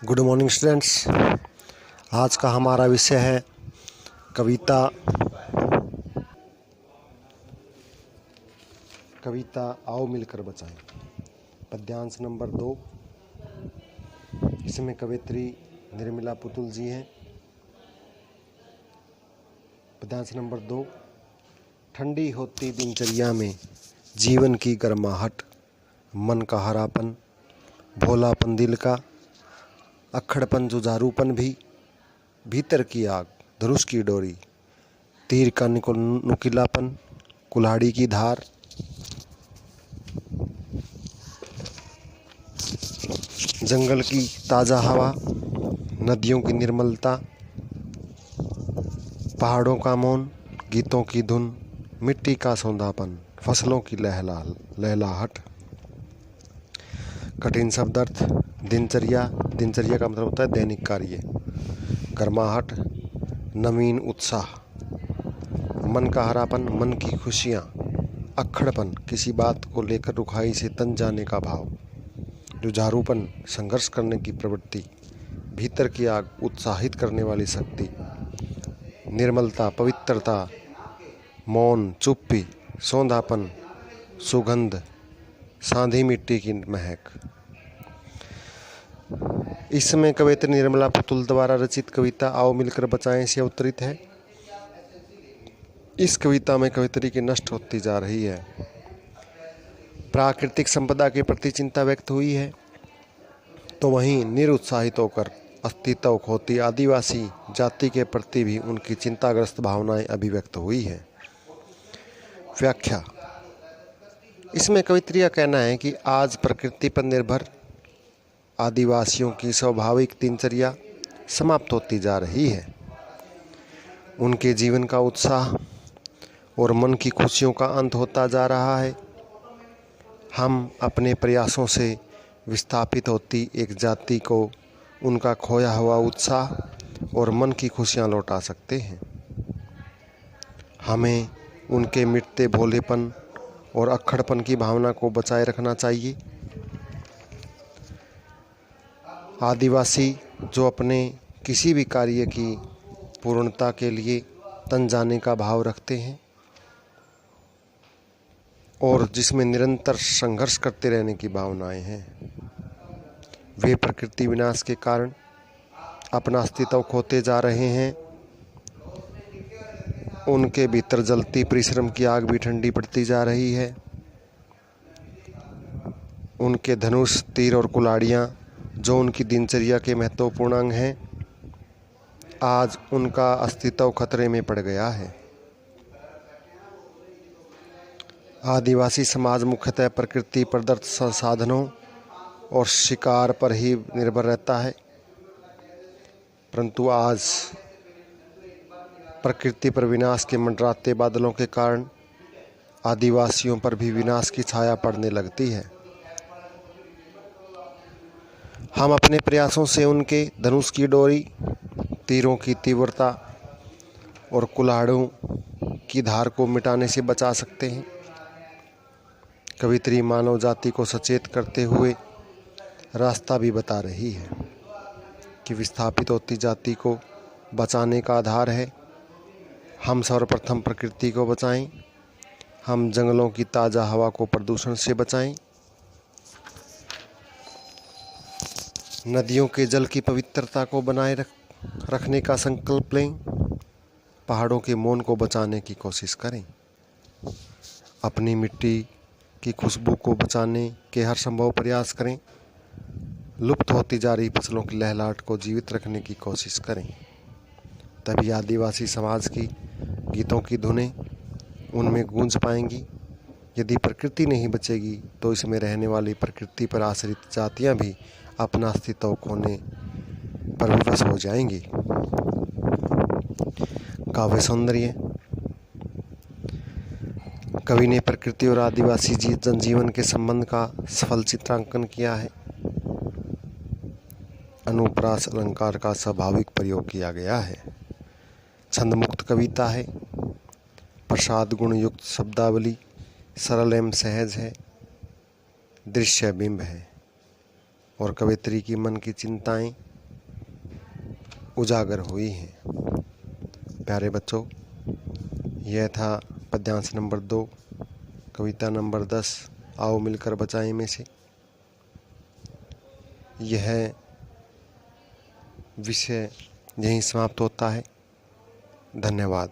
Good morning students. आज का हमारा विषय है कविता आओ मिलकर बचाएं। पद्यांश नंबर 2। इसमें कवित्री निर्मला पुतुल जी हैं। पद्यांश नंबर 2। ठंडी होती दिनचर्या में जीवन की गर्माहट, मन का हरापन, भोलापन दिल का, अक्खड़पन जुझारूपन भी, भीतर की आग, धनुष की डोरी, तीर का नुकीलापन, कुल्हाड़ी की धार, जंगल की ताज़ा हवा, नदियों की निर्मलता, पहाड़ों का मौन, गीतों की धुन, मिट्टी का सौंधापन, फसलों की लहलाहट। कठिन शब्द अर्थ। दिनचर्या का मतलब होता है दैनिक कार्य। गर्माहट, नवीन उत्साह। मन का हरापन, मन की खुशियाँ। अक्खड़पन, किसी बात को लेकर रुखाई से तन जाने का भाव। जुझारूपन, संघर्ष करने की प्रवृत्ति। भीतर की आग, उत्साहित करने वाली शक्ति। निर्मलता, पवित्रता। मौन, चुप्पी। सौंधापन, सुगंध, सांधी मिट्टी की महक। इसमें कवित्री निर्मला पुतुल द्वारा रचित कविता आओ मिलकर बचाएं से अवतरित है। इस कविता में कवित्री की नष्ट होती जा रही है प्राकृतिक संपदा के प्रति चिंता व्यक्त हुई है, तो वहीं निरुत्साहित होकर अस्तित्व खोती आदिवासी जाति के प्रति भी उनकी चिंताग्रस्त भावनाएं अभिव्यक्त हुई है। व्याख्या। इसमें कवित्री का कहना है कि आज प्रकृति पर निर्भर आदिवासियों की स्वाभाविक दिनचर्या समाप्त होती जा रही है। उनके जीवन का उत्साह और मन की खुशियों का अंत होता जा रहा है। हम अपने प्रयासों से विस्थापित होती एक जाति को उनका खोया हुआ उत्साह और मन की खुशियाँ लौटा सकते हैं। हमें उनके मिटते भोलेपन और अक्खड़पन की भावना को बचाए रखना चाहिए। आदिवासी जो अपने किसी भी कार्य की पूर्णता के लिए तन जाने का भाव रखते हैं और जिसमें निरंतर संघर्ष करते रहने की भावनाएं हैं, वे प्रकृति विनाश के कारण अपना अस्तित्व खोते जा रहे हैं। उनके भीतर जलती परिश्रम की आग भी ठंडी पड़ती जा रही है। उनके धनुष, तीर और कुल्हाड़ियाँ जो उनकी दिनचर्या के महत्वपूर्ण अंग हैं, आज उनका अस्तित्व खतरे में पड़ गया है। आदिवासी समाज मुख्यतः प्रकृति प्रदत्त संसाधनों और शिकार पर ही निर्भर रहता है, परंतु आज प्रकृति पर विनाश के मंडराते बादलों के कारण आदिवासियों पर भी विनाश की छाया पड़ने लगती है। हम अपने प्रयासों से उनके धनुष की डोरी, तीरों की तीव्रता और कुल्हाड़ों की धार को मिटाने से बचा सकते हैं। कवित्री मानव जाति को सचेत करते हुए रास्ता भी बता रही है कि विस्थापित होती जाति को बचाने का आधार है हम सर्वप्रथम प्रकृति को बचाएं, हम जंगलों की ताज़ा हवा को प्रदूषण से बचाएं, नदियों के जल की पवित्रता को बनाए रखने का संकल्प लें, पहाड़ों के मौन को बचाने की कोशिश करें, अपनी मिट्टी की खुशबू को बचाने के हर संभव प्रयास करें, लुप्त होती जा रही फसलों की लहलाहट को जीवित रखने की कोशिश करें। तभी आदिवासी समाज की गीतों की धुनें उनमें गूंज पाएंगी। यदि प्रकृति नहीं बचेगी तो इसमें रहने वाली प्रकृति पर आश्रित जातियां भी अपना अस्तित्व खोने पर विवश हो जाएंगी। काव्य सौंदर्य। कवि ने प्रकृति और आदिवासी जनजीवन के संबंध का सफल चित्रांकन किया है। अनुप्रास अलंकार का स्वाभाविक प्रयोग किया गया है। छंदमुक्त कविता है। प्रसाद गुण युक्त शब्दावली सरल एवं सहज है। दृश्य बिंब है और कवित्री की मन की चिंताएं उजागर हुई हैं। प्यारे बच्चों, यह था पद्यांश नंबर 2 कविता नंबर 10 आओ मिलकर बचाएं में से। यह विषय यहीं समाप्त होता है। धन्यवाद।